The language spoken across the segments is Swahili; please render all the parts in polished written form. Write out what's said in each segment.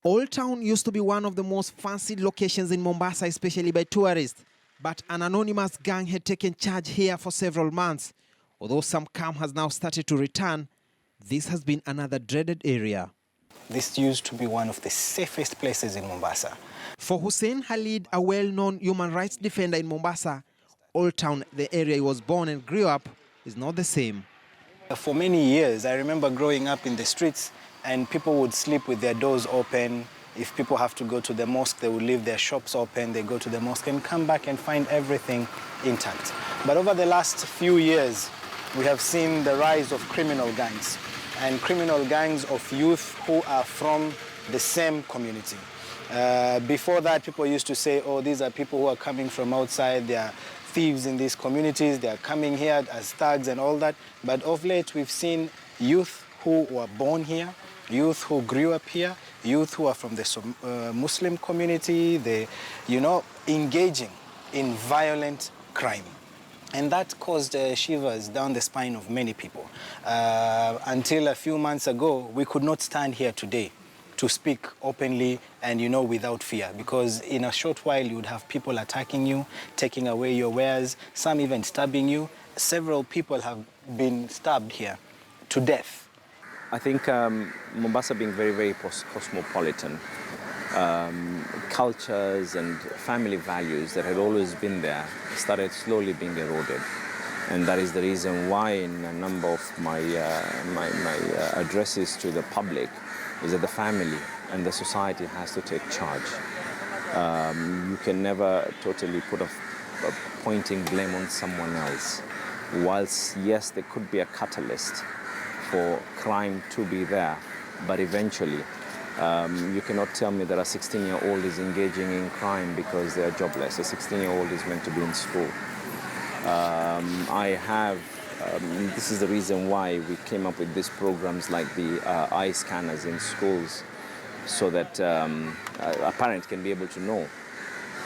Old Town used to be one of the most fancied locations in Mombasa, especially by tourists. But an anonymous gang had taken charge here for several months. Although some calm has now started to return, this has been another dreaded area. This used to be one of the safest places in Mombasa. For Hussein Khalid, a well-known human rights defender in Mombasa, Old Town, the area he was born and grew up, is not the same. For many years, I remember growing up in the streets and people would sleep with their doors open. If people have to go to the mosque, they would leave their shops open, they go to the mosque and come back and find everything intact. But over the last few years, we have seen the rise of criminal gangs, and criminal gangs of youth who are from the same community. Before that, people used to say, oh, these are people who are coming from outside, they are thieves in these communities, they are coming here as thugs and all that. But of late, we've seen youth who were born here, youth who grew up here, youth who are from the Muslim community, they, engaging in violent crime. And that caused shivers down the spine of many people. Until a few months ago, we could not stand here today to speak openly and, without fear, because in a short while you would have people attacking you, taking away your wares, some even stabbing you. Several people have been stabbed here to death. I think Mombasa being very, very cosmopolitan, cultures and family values that had always been there started slowly being eroded. And that is the reason why in a number of my addresses to the public is that the family and the society has to take charge. You can never totally put a pointing blame on someone else. Whilst, yes, there could be a catalyst for crime to be there, but eventually you cannot tell me that a 16-year-old is engaging in crime because they are jobless. A 16-year-old is meant to be in school. This is the reason why we came up with these programs like the eye scanners in schools, so that a parent can be able to know.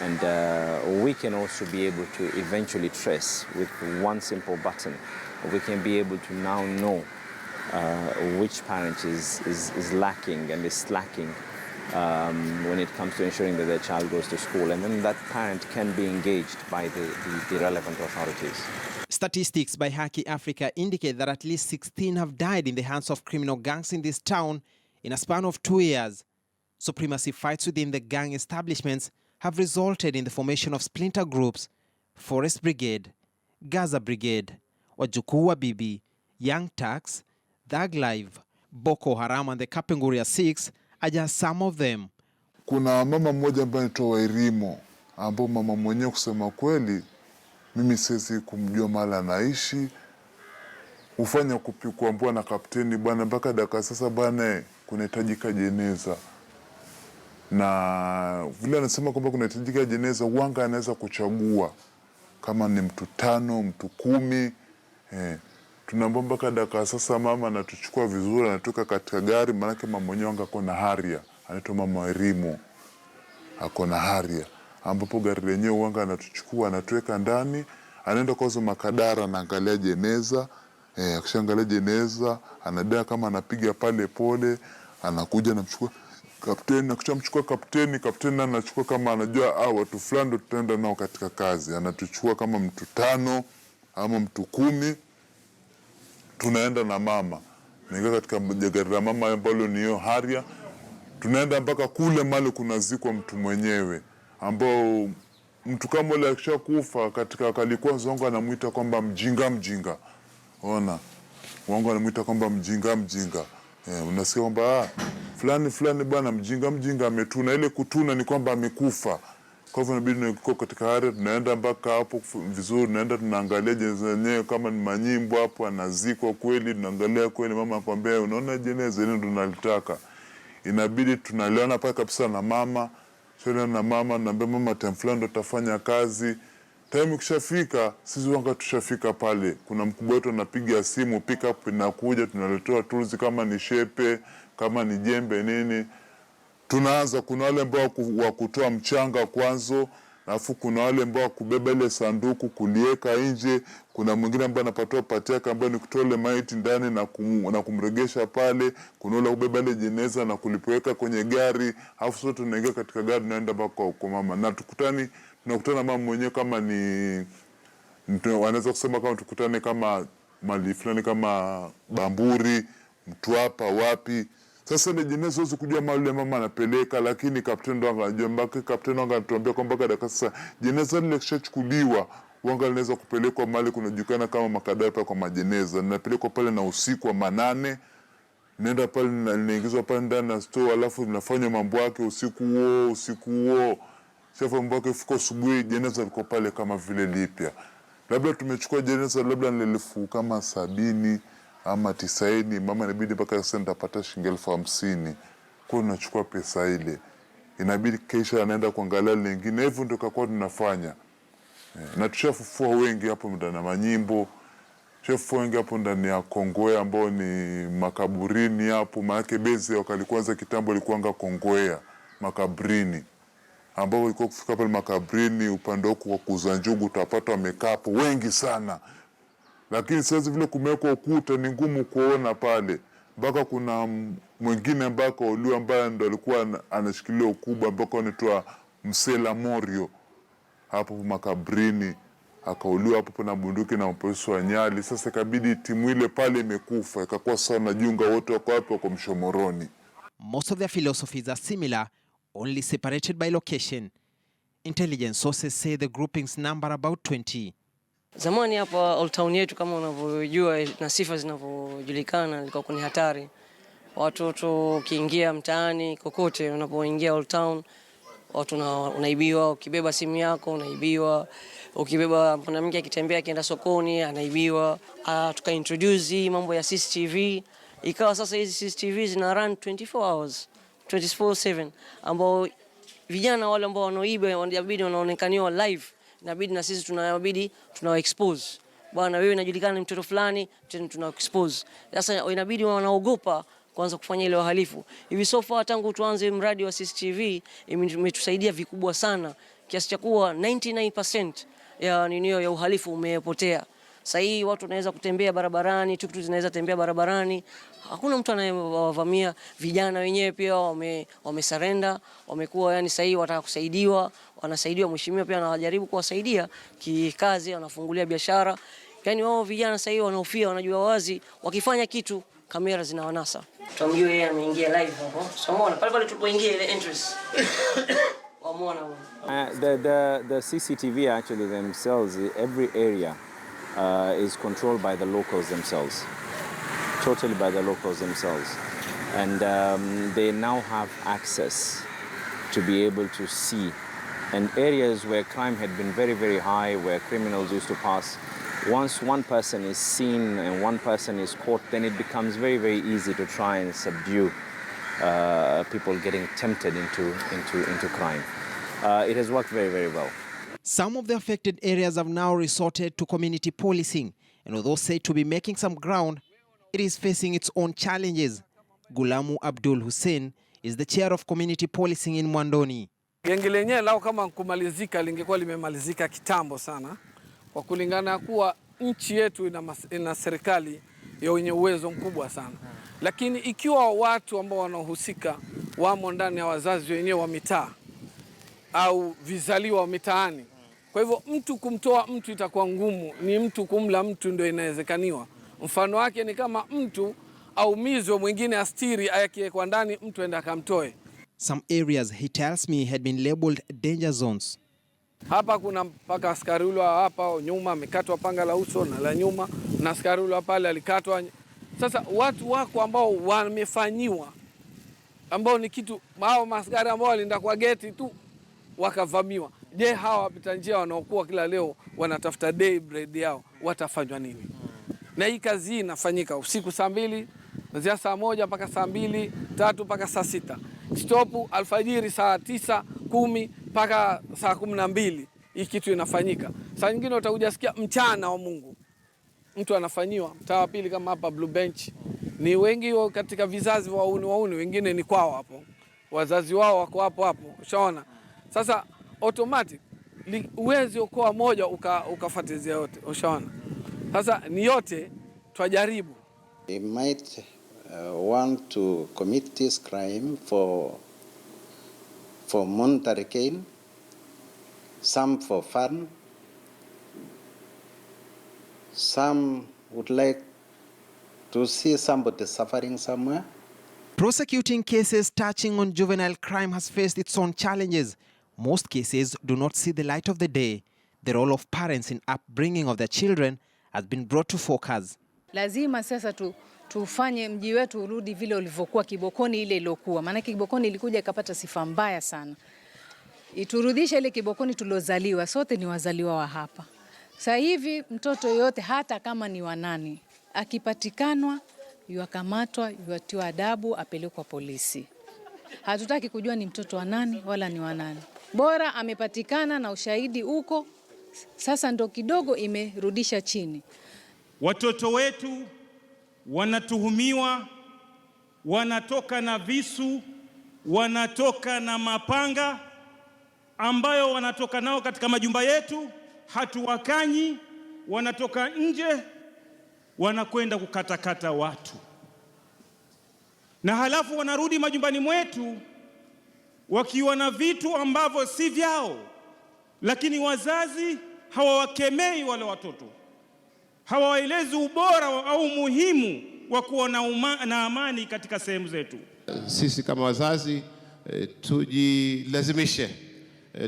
And we can also be able to eventually trace with one simple button. We can be able to now know which parent is lacking and is slacking when it comes to ensuring that their child goes to school. And then that parent can be engaged by the relevant authorities. Statistics by Haki Africa indicate that at least 16 have died in the hands of criminal gangs in this town in a span of 2 years. Supremacy fights within the gang establishments have resulted in the formation of splinter groups: Forest Brigade, Gaza Brigade, Wajukuu wa Bibi, Young Turks, Thug Life, Boko Haram and the Kapenguria 6 are just some of them. Kuna mama mmoja ambaye anaitwa Wairimo, ambao mama mwenyewe kusema kweli mimi siwezi kumjua mahali anaishi. Ufanya kuambiwa na kapteni, bwana mpaka dakika sasa bwana kunahitajika jeneza. Na vile anasema kwamba kunahitajika jeneza, wanga anaweza kuchagua kama ni mtu 5, mtu 10. Tunaomba mpaka dakika sasa mama anatuchukua vizuri, anatoka katika gari, manake mama mwenyewe anga kona haria, anaitwa mama Wairimo, akona haria, ambapo gari lenyewe wanga anatuchukua, anatuweka ndani, anaenda kwa makadara, anaangalia jeneza. Akishaangalia jeneza, anadai kama anapiga pale pole, anakuja anamchukua kapteni, akishamchukua kapteni anachukua kama anajua watu fulani ndio tutaenda nao katika kazi. Anatuchukua kama mtu 5 ama mtu 10. Tunaenda na mama. Naingia katika gari la mama ambalo ni hiyo haria. Tunaenda mpaka kule mahali kunazikwa mtu mwenyewe, ambao mtu kama yule akishakufa katika kalikuwa zongo anamuita kwamba mjinga. Ona. Wangu anamuita kwamba mjinga. Unasikia kwamba fulani bwana mjinga ametuna. Ile kutuna ni kwamba amekufa. Kwa hivyo inabidi niko katika haria, tunaenda mpaka hapo vizuri, tunaenda tunaangalia jeneza yenyewe kama ni manyimbo hapo anazikwa kweli, tunaangalia kweli. Mama akwambia unaona jeneza hili ndo nalitaka. Inabidi tunaliona pale kabisa na mama. Shule na mama naambia mama time fulani ndo tafanya kazi. Time ikishafika sisi wanga tushafika pale. Kuna mkubwa wetu anapiga simu, pick up inakuja, tunaletewa tools kama ni shepe, kama ni jembe nini. Tunaanza, kuna wale ambao wa kutoa mchanga kwanza, Alafu kuna wale ambao kubeba ile sanduku kulieka nje, kuna mwingine ambaye anapatoa pati yake ambaye ni kutoa ile maiti ndani na kumregesha pale, kuna wale kubeba ile jeneza na kulipoweka kwenye gari, alafu sote tunaingia katika gari naenda mpaka kwa mama. Na tunakutana mama mwenyewe kama ni wanaweza kusema kama tukutane kama mali fulani kama Bamburi, Mtwapa, wapi. Sasa ile jeneza huwezi kujua mahali mama anapeleka, lakini kapteni ndo anajua. Mpaka kapteni wangu anatuambia kwamba dakika sasa jeneza lile kishachukuliwa wanga linaweza kupelekwa mahali kunajulikana kama Makadara kwa majeneza. Ninapelekwa pale na usiku wa manane, nenda pale ninaingizwa pale ndani na store, alafu ninafanya mambo yake usiku huo. Shafa mambo yake fika asubuhi jeneza liko pale kama vile lipya. Labda tumechukua jeneza labda nilelifu kama 70 ama 90, mama inabidi mpaka sasa nitapata shilingi 50,000. Kwa hiyo nachukua pesa ile. Inabidi kesha anaenda kuangalia lingine. Hivyo ndio kwa tunafanya. Na tushafufua wengi hapo ndani ya Manyimbo. Tushafufua wengi hapo ndani ya Kongoea ambao ni makaburini hapo. Maana bezi wakali kwanza kitambo ilikuwa Kongoea, makaburini. Ambao walikuwa kufika pale makaburini upande huko kwa kuuza njugu utapata wamekaa hapo wengi sana. Lakini sasa vile kumewekwa ukuta ni ngumu kuona pale. Mpaka kuna mwingine ambako uliwa ambaye ndo alikuwa anashikilia ukubwa ambako anaitwa Msela Morio hapo makabrini, akauliwa hapo na bunduki na polisi wa Nyali. Sasa ikabidi timu ile pale imekufa, ikakuwa sana junga wote wako hapo kwa Mshomoroni. Most of their philosophies are similar, only separated by location. Intelligence sources say the groupings number about 20. Zamani hapa Old Town yetu kama unavyojua na sifa zinavyojulikana ilikuwa kwenye hatari. Watoto ukiingia mtaani kokote unapoingia Old Town watu unaibiwa, ukibeba simu yako unaibiwa, ukibeba mwanamke akitembea akienda sokoni anaibiwa. Tukaintroduce mambo ya CCTV, ikawa sasa hizi CCTV zina run 24 hours 24/7 ambao vijana wale ambao wanaoiba wanabidi wanaonekaniwa live. Inabidi na sisi tunawa expose. Bwana wewe unajulikana ni mtoto fulani, tuna expose. Sasa inabidi wanaogopa kuanza kufanya ile uhalifu. Hivi so far tangu tuanze mradi wa CCTV imetusaidia vikubwa sana kiasi cha kuwa 99% ya uhalifu umepotea. Sasa hii watu wanaweza kutembea barabarani, tuktuk zinaweza tembea barabarani. Hakuna mtu anayewavamia. Vijana wenyewe pia wamesurrender, wamekuwa yani sasa hii wataka kusaidiwa, wanasaidiwa. Mheshimiwa pia anajaribu kuwasaidia kikazi, wanafungulia biashara. Yani wao vijana sasa hii wanahofia, wanajua wazi wakifanya kitu kamera zinawanasa. Tumjue yeye ameingia live hapo. Umeona pale tulipoingia ile entrance. Wamuona the CCTV actually themselves, every area is controlled by the locals themselves, totally by the locals themselves, and they now have access to be able to see. And areas where crime had been very, very high, where criminals used to pass, once one person is seen and one person is caught, then it becomes very, very easy to try and subdue people getting tempted into crime. It has worked very, very well. Some of the affected areas have now resorted to community policing, and although said to be making some ground, it is facing its own challenges. Gulamu Abdul Hussein is the chair of community policing in Mwandoni. Genge lenyewe lao kama kumalizika lingekuwa limemalizika kitambo sana, kwa kulingana kuwa nchi yetu ina serikali yenye uwezo mkubwa sana. Lakini ikiwa watu ambao wanahusika wamo ndani ya wazazi wenyewe wa mitaa au vizaliwa wa mitaani, kwa hivyo mtu kumtoa mtu itakuwa ngumu, ni mtu kumla mtu ndio inawezekaniwa. Mfano wake ni kama mtu aumizwe mwingine astiri ayakiwekwa ndani mtu aenda akamtoe. Some areas, he tells me, had been labeled danger zones. Hapa kuna mpaka askari ule hapa nyuma amekatwa panga la uso na la nyuma, na askari ule pale alikatwa. Sasa watu wako ambao wamefanyiwa, ambao ni kitu, hao maskari ambao walienda kwa geti tu wakavamiwa. Je, hawa wapita njia wanaokuwa kila leo wanatafuta day bread yao watafanywa nini? Na hii kazi inafanyika usiku saa 2, kuanzia saa 1 mpaka saa 2, 3 mpaka saa 6. Stopu alfajiri saa 9, 10 mpaka saa 12. Hii kitu inafanyika. Saa nyingine utakujasikia mchana wa Mungu mtu anafanyiwa. Mtaa wa pili kama hapa Blue Bench ni wengi katika vizazi wauni wengine ni kwao hapo. Wazazi wao wako hapo. Ushaona? Sasa automatic uwezi okoa moja ukafatizia yote, ushaona. Sasa ni yote twajaribu. They might want to commit this crime for monetary gain, some for fun, some would like to see somebody suffering somewhere. Prosecuting cases touching on juvenile crime has faced its own challenges. Most cases do not see the light of the day. The role of parents in upbringing of their children has been brought to focus. Lazima sasa tufanye mji wetu urudi vile ulivyokuwa Kibokoni ile ilokuwa. Maana Kibokoni ilikuja ikapata sifa mbaya sana. Iturudishe ile Kibokoni tulozaliwa, sote ni wazaliwa wa hapa. Sasa hivi mtoto yote hata kama ni wanani, akipatikanwa, yuakamatwa, yuatiwa adabu, apelekwa polisi. Hatutaki kujua ni mtoto wa nani wala ni wa nani. Bora amepatikana na ushahidi uko, sasa ndo kidogo imerudisha chini. Watoto wetu wanatuhumiwa, wanatoka na visu, wanatoka na mapanga ambayo wanatoka nao katika majumba yetu, hatuwakanyi, wanatoka nje, wanakwenda kukatakata watu. Na halafu wanarudi majumbani mwetu wakiwa na vitu ambavyo si vyao, lakini wazazi hawawakemei wale watoto. Hawaelezi ubora au muhimu wa kuwa na amani katika sehemu zetu. Sisi kama wazazi tujilazimishe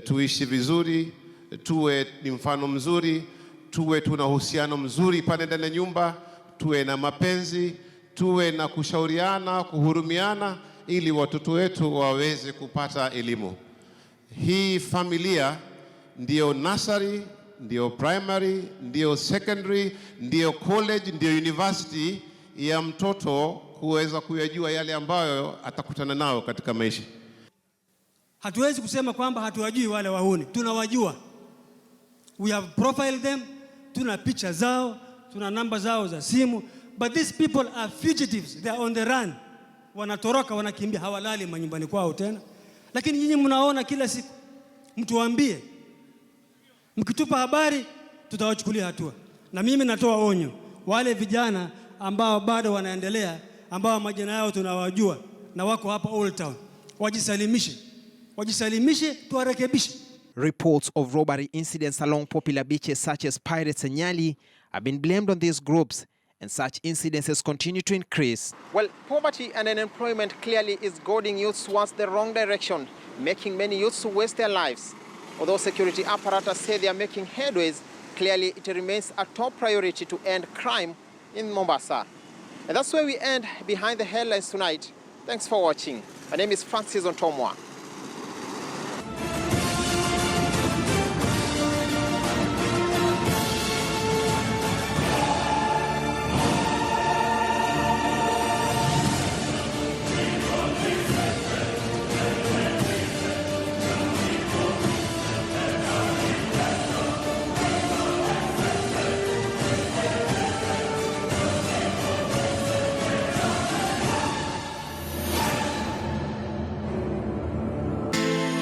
tuishi vizuri, tuwe ni mfano mzuri, tuwe tuna uhusiano mzuri pale ndani ya nyumba, tuwe na mapenzi, tuwe na kushauriana, kuhurumiana ili watoto wetu waweze kupata elimu. Hii familia ndio nursery, ndio primary, ndio secondary, ndio college, ndio university ya mtoto kuweza kuyajua yale ambayo atakutana nao katika maisha. Hatuwezi kusema kwamba hatuwajui wale wahuni. Tunawajua. We have profiled them, tuna picha zao, tuna namba zao za simu, but these people are fugitives, they are on the run. Wanatoroka, wanakimbia, hawalali manyumbani kwao tena. Lakini nyinyi mnaona kila siku. Mtuambie. Mkitupa habari tutawachukulia hatua. Na mimi natoa onyo wale vijana ambao bado wanaendelea, ambao majina yao tunawajua na wako hapa Old Town, wajisalimishe tuwarekebishe. Reports of robbery incidents along popular beaches such as Pirates and Nyali have been blamed on these groups, and such incidences continue to increase. Well, poverty and unemployment clearly is goading youths towards the wrong direction, making many youths waste their lives. Although security apparatus say they are making headways, clearly it remains a top priority to end crime in Mombasa. And that's where we end Behind the Headlines tonight. Thanks for watching. My name is Francis Ontomwa.